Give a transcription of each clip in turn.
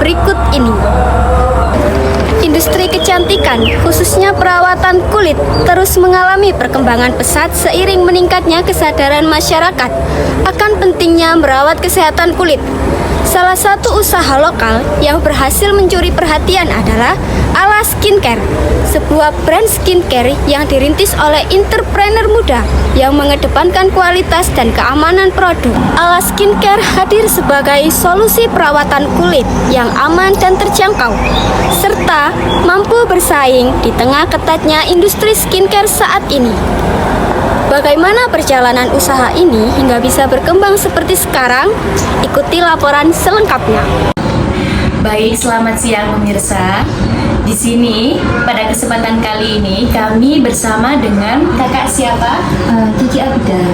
Berikut ini. Industri kecantikan, khususnya perawatan kulit, terus mengalami perkembangan pesat seiring meningkatnya kesadaran masyarakat akan pentingnya merawat kesehatan kulit. Salah satu usaha lokal yang berhasil mencuri perhatian adalah Ala Skincare, sebuah brand skincare yang dirintis oleh entrepreneur muda yang mengedepankan kualitas dan keamanan produk. Ala Skincare hadir sebagai solusi perawatan kulit yang aman dan terjangkau, serta mampu bersaing di tengah ketatnya industri skincare saat ini. Bagaimana perjalanan usaha ini hingga bisa berkembang seperti sekarang? Ikuti laporan selengkapnya. Baik, selamat siang pemirsa. Di sini pada kesempatan kali ini kami bersama dengan kakak siapa? Cici Abida.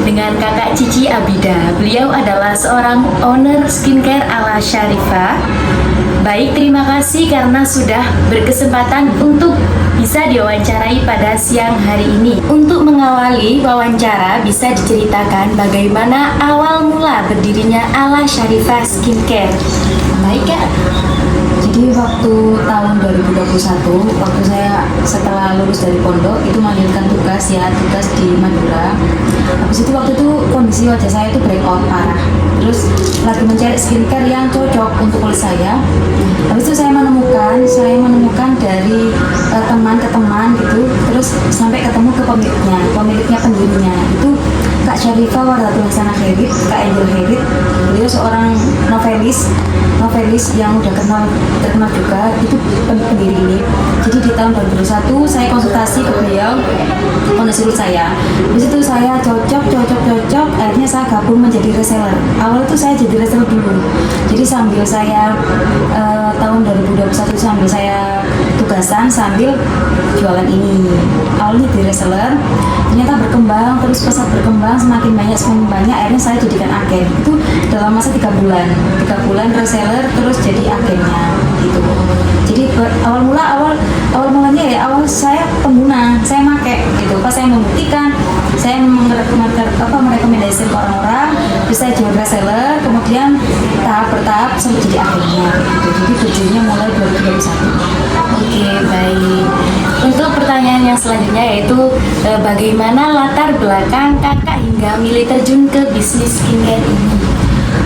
Dengan kakak Cici Abida. Beliau adalah seorang owner skincare Ala Syarifah. Baik, terima kasih karena sudah berkesempatan untuk bisa diwawancarai pada siang hari ini. Untuk mengawali wawancara, bisa diceritakan bagaimana awal mula berdirinya Ala Syarifah Skincare. Baik, Kak. Jadi waktu tahun 2021, waktu saya setelah lulus dari pondok itu melanjutkan tugas di Madura. Habis itu waktu itu kondisi wajah saya itu breakout parah. Terus lagi mencari skincare yang cocok untuk kulit saya. Habis itu saya menemukan dari teman ke teman gitu. Terus sampai ketemu ke pemiliknya pendirinya itu Kak Syarifah Wardatul Hasanah Kherit, Kak Angel Kherit. Beliau seorang novelis yang udah terkenal juga, itu pendiri ini. Jadi di tahun 2021 saya konsultasi ke beliau kondisi kulit saya. Di situ saya cocok, akhirnya saya gabung menjadi reseller. Awal itu saya jadi reseller dulu. Jadi sambil saya tahun 2021 sambil saya tugasan sambil jualan ini. Awalnya di reseller, ternyata berkembang, terus pesat berkembang, semakin banyak, akhirnya saya jadikan agen. Itu dalam masa 3 bulan reseller terus jadi agennya gitu. Jadi awal mulanya ya saya pengguna, saya make gitu. Pas saya membuktikan, saya merekomendasikan ke orang-orang, bisa jual reseller, kemudian tahap bertahap sampai jadi agennya gitu. Jadi tujuannya mulai 2021. Oke, baik. Untuk pertanyaan yang selanjutnya yaitu bagaimana latar belakang kakak hingga milih terjun ke bisnis skincare ini?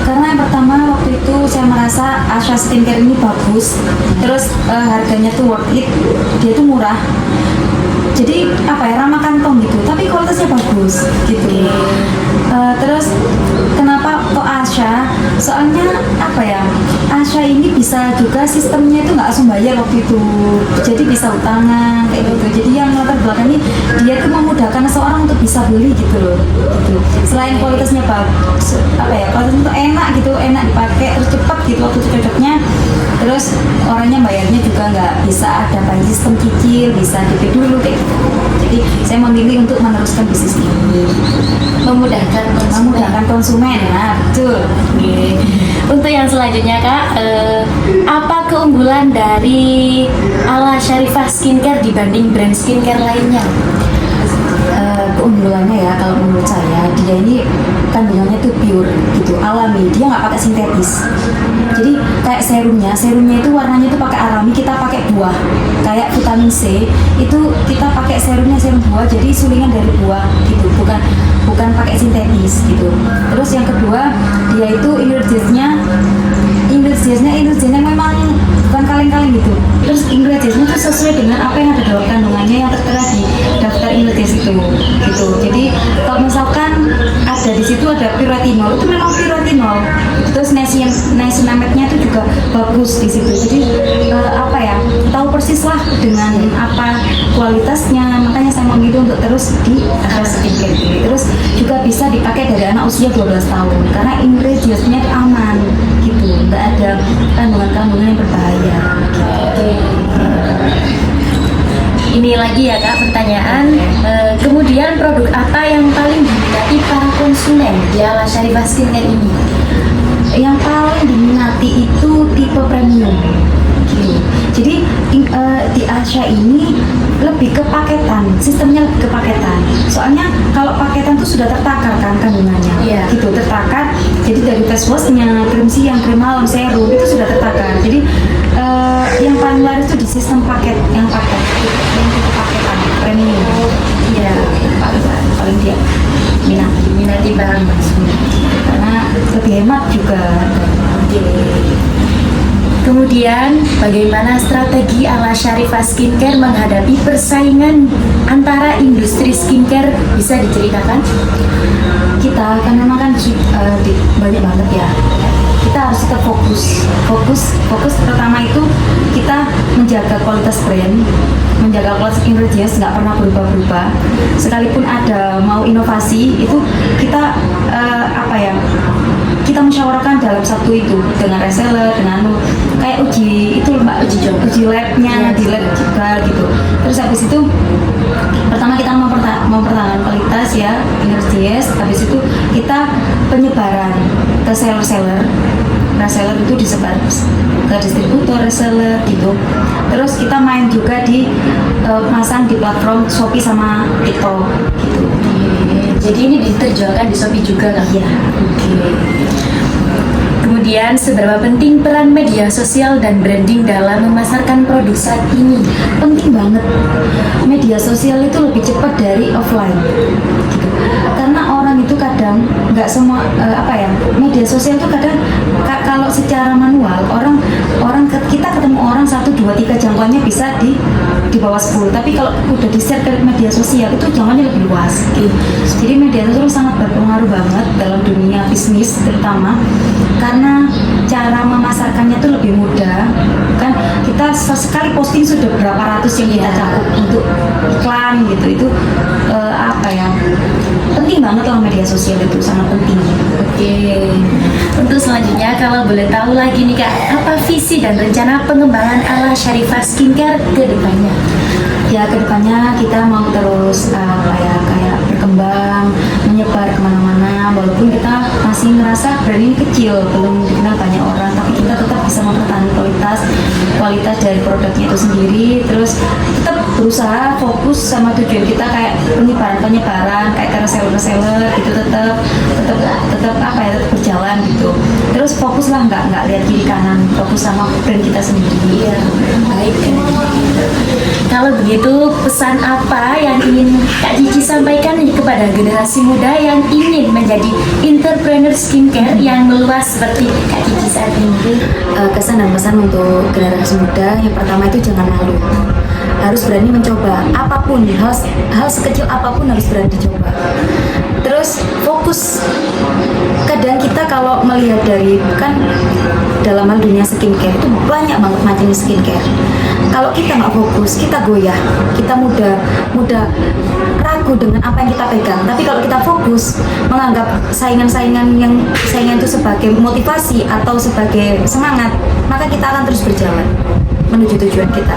Karena yang pertama waktu itu saya merasa Asha Skincare ini bagus, terus harganya tuh worth it, dia tuh murah. Jadi ramah kantong gitu, tapi kualitasnya bagus gitu. Terus kenapa kok Asha? Soalnya Asha ini bisa juga sistemnya itu nggak langsung bayar waktu itu, jadi bisa utangan kayak gitu. Jadi yang latar belakang ini dia tuh memudahkan seseorang untuk bisa beli gitu loh. Gitu. Selain kualitasnya bagus, kualitasnya tuh enak dipakai, terus cepat gitu waktu cocoknya. Terus orangnya bayarnya juga nggak bisa ada sistem cicil, bisa DP dulu kayak gitu. Jadi saya memilih untuk meneruskan bisnis ini, memudahkan konsumen. Nah, betul. Oke. Untuk yang selanjutnya Kak, apa keunggulan dari Ala Syarifah Skincare dibanding brand skincare lainnya? Keunggulannya ya, kalau menurut saya dia ini kandungannya tuh pure gitu, alami, dia nggak pakai sintetis. Jadi kayak serumnya itu warnanya tuh pakai alami, kita pakai buah. Kayak vitamin C itu kita pakai serum buah, jadi sulingan dari buah gitu, bukan pakai sintetis gitu. Terus yang kedua, dia itu ingredientsnya memang bukan kaleng-kaleng gitu. Terus ingredientsnya tuh sesuai dengan apa yang ada dalam kandungannya yang tertera di daftar ingredients itu gitu. Jadi kalau misalkan ada di situ ada pyretinol, itu memang pyretinol. Terus niacinamide-nya itu juga bagus di situ. Jadi tahu persis lah dengan apa kualitasnya. Makanya saya memilih untuk terus di Asha Skincare ini. Terus juga bisa dipakai dari anak usia 12 tahun karena ingredients-nya aman gitu, nggak ada kandungan-kandungan yang berbahaya. Ini lagi ya Kak pertanyaan. Kemudian produk apa yang paling diminati para konsumen di Ala Sharifah Skincare ini? Yang paling diminati itu tipe premium gitu. Jadi di Asha ini lebih ke paketan, sistemnya lebih ke paketan. Soalnya kalau paketan tuh sudah tertakar kan kandungannya, Iya. gitu tertakar. Jadi dari face washnya, krim siang, krim malam, serum itu sudah tertakar. Jadi yang paling laris itu di sistem paket, yang tipe paketan premium. Iya, paling dia Diminati banget. karena lebih hemat juga. Kemudian, bagaimana strategi Ala Sharifah Skincare menghadapi persaingan antara industri skincare, bisa diceritakan? Kita kan memang kan banyak banget ya, kita harus tetap fokus pertama itu kita menjaga kualitas brand, menjaga kualitas ingredients, nggak pernah berubah-berubah. Sekalipun ada mau inovasi itu kita kita musyawarahkan dalam satu itu dengan reseller, dengan kayak uji itu mbak, uji labnya di lab juga gitu. Terus habis itu pertama kita mempertahankan kualitas ya ingredients, habis itu kita penyebaran ke seller itu disebar ke distributor, reseller gitu. Terus kita main juga di masang di platform Shopee sama TikTok gitu. Jadi ini diterjunkan di Shopee juga kan? Iya. Kemudian, seberapa penting peran media sosial dan branding dalam memasarkan produk saat ini? Penting banget. Media sosial itu lebih cepat dari offline gitu. Karena orang itu kadang nggak semua media sosial itu kadang kalau secara manual kita ketemu orang 1, 2, 3 jangkauannya bisa di bawah 10, tapi kalau udah di-share ke media sosial itu jangkauannya lebih luas gitu. Jadi media sosial sangat berpengaruh banget dalam dunia bisnis terutama karena cara memasarkannya itu lebih mudah kan. Kita sekali posting sudah berapa ratus yang kita cakup untuk iklan gitu. Itu penting banget lah, media sosial itu sangat penting. Oke. Untuk selanjutnya, kalau boleh tahu lagi nih Kak, apa visi dan rencana pengembangan Ala Sharifah Skincare ke depannya? Ya kedepannya kita mau terus kayak berkembang, menyebar kemana-mana. Walaupun kita masih ngerasa brand ini kecil, belum dikenal banyak orang, tapi kita tetap bisa mempertahankan kualitas dari produknya itu sendiri. Terus tetap berusaha fokus sama tujuan kita kayak penyebaran kayak ke reseller gitu, tetap berjalan gitu. Terus fokuslah nggak lihat kiri kanan, fokus sama brand kita sendiri. Iya, baik. Kalau begitu, pesan apa yang ingin Kak Cici sampaikan kepada generasi muda yang ingin menjadi entrepreneur skincare yang meluas seperti Kak Cici saat ini? Kesan dan pesan untuk generasi muda, yang pertama itu jangan malu, harus berani mencoba apapun, hal sekecil apapun harus berani dicoba. Terus fokus. Kadang kita kalau melihat dari dalam hal dunia skincare itu banyak banget macam skincare. Kalau kita nggak fokus, kita goyah, kita mudah ragu dengan apa yang kita pegang. Tapi kalau kita fokus, menganggap saingan itu sebagai motivasi atau sebagai semangat, maka kita akan terus berjalan menuju tujuan kita.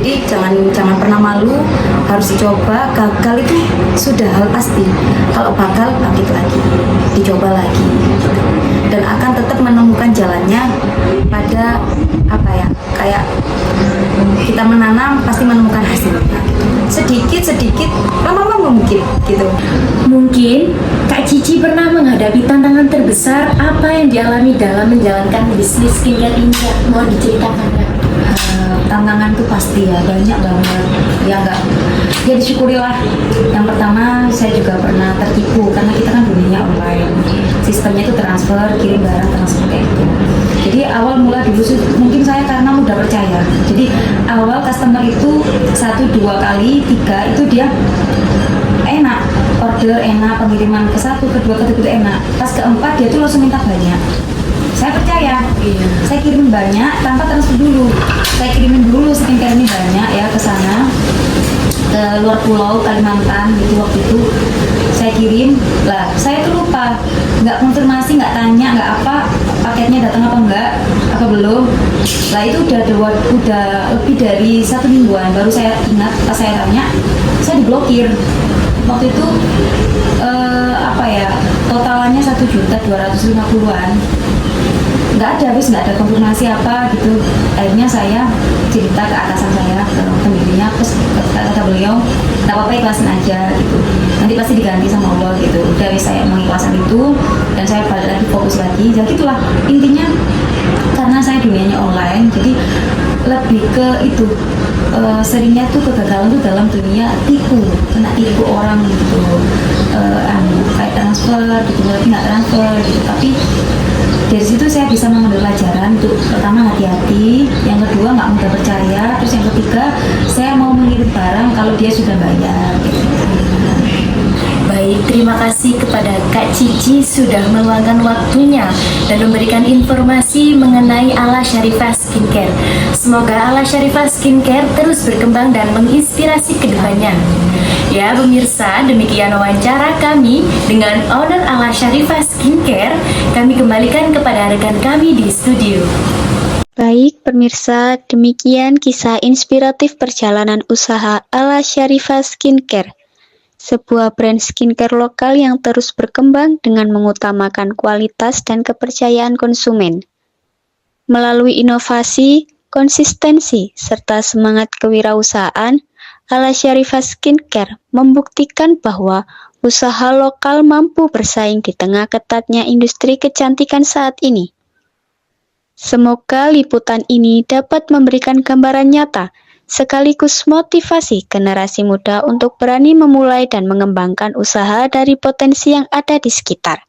Jadi jangan pernah malu, harus dicoba. Gagal itu sudah hal pasti. Kalau bakal bangkit lagi, dicoba lagi, dan akan tetap menemukan jalannya pada kayak kita menanam pasti menemukan hasilnya. Sedikit lama-lama mungkin gitu. Mungkin Kak Cici pernah menghadapi tantangan terbesar apa yang dialami dalam menjalankan bisnis skincare ini, Kak? Mau diceritakan Kak? Tantangan itu pasti ya, banyak banget ya disyukurilah. Yang pertama, saya juga pernah tertipu karena kita kan dunianya online, sistemnya itu transfer, kirim barang, transfer kayak gitu. Jadi awal mula dulu mungkin saya karena mudah percaya, jadi awal customer itu 1, 2 kali, 3 itu dia enak, order enak, pengiriman ke 1, ke 2, ke 3 itu enak. Pas keempat dia tuh langsung minta banyak. Saya percaya, saya kirim banyak tanpa transfer dulu. Saya kirimin dulu skincare ini banyak ya ke sana. ke luar pulau Kalimantan gitu. Waktu itu saya kirim lah, saya tuh lupa, nggak konfirmasi, nggak tanya, nggak apa paketnya datang apa enggak, apa belum. Lah itu udah lebih dari 1 mingguan, baru saya ingat pas saya tanya, saya diblokir. Waktu itu apa ya, totalannya 1.250.000-an, nggak ada, habis nggak ada konfirmasi apa gitu. Akhirnya saya cerita ke atasan saya, ke pemiliknya, terus kata beliau nggak apa-apa, ikhlasin aja gitu, nanti pasti diganti sama Allah gitu. Udah, saya mengikhlaskan itu dan saya balik lagi, fokus lagi. Jadi gitulah intinya, karena saya dunianya online, jadi lebih ke itu, seringnya tuh kegagalan tuh dalam dunia kena tipu orang gitu, kayak transfer gitu, tapi nggak transfer gitu. Tapi dari situ saya bisa mengambil pelajaran untuk pertama hati-hati, yang kedua nggak mudah percaya, terus yang ketiga saya mau mengirim barang kalau dia sudah bayar gitu. Baik, terima kasih kepada Kak Cici sudah meluangkan waktunya dan memberikan informasi mengenai Ala Syarifah Skincare. Semoga Ala Syarifah Skincare terus berkembang dan menginspirasi kedepannya. Ya pemirsa, demikian wawancara kami dengan owner Ala Syarifah Skincare. Kami kembalikan kepada rekan kami di studio. Baik pemirsa, demikian kisah inspiratif perjalanan usaha Ala Syarifah Skincare, sebuah brand skincare lokal yang terus berkembang dengan mengutamakan kualitas dan kepercayaan konsumen. Melalui inovasi, konsistensi, serta semangat kewirausahaan, Ala Syarifah Skincare membuktikan bahwa usaha lokal mampu bersaing di tengah ketatnya industri kecantikan saat ini. Semoga liputan ini dapat memberikan gambaran nyata sekaligus motivasi generasi muda untuk berani memulai dan mengembangkan usaha dari potensi yang ada di sekitar.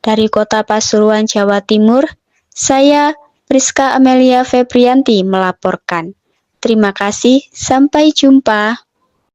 Dari Kota Pasuruan, Jawa Timur, saya Priska Amelia Febrianti melaporkan. Terima kasih, sampai jumpa.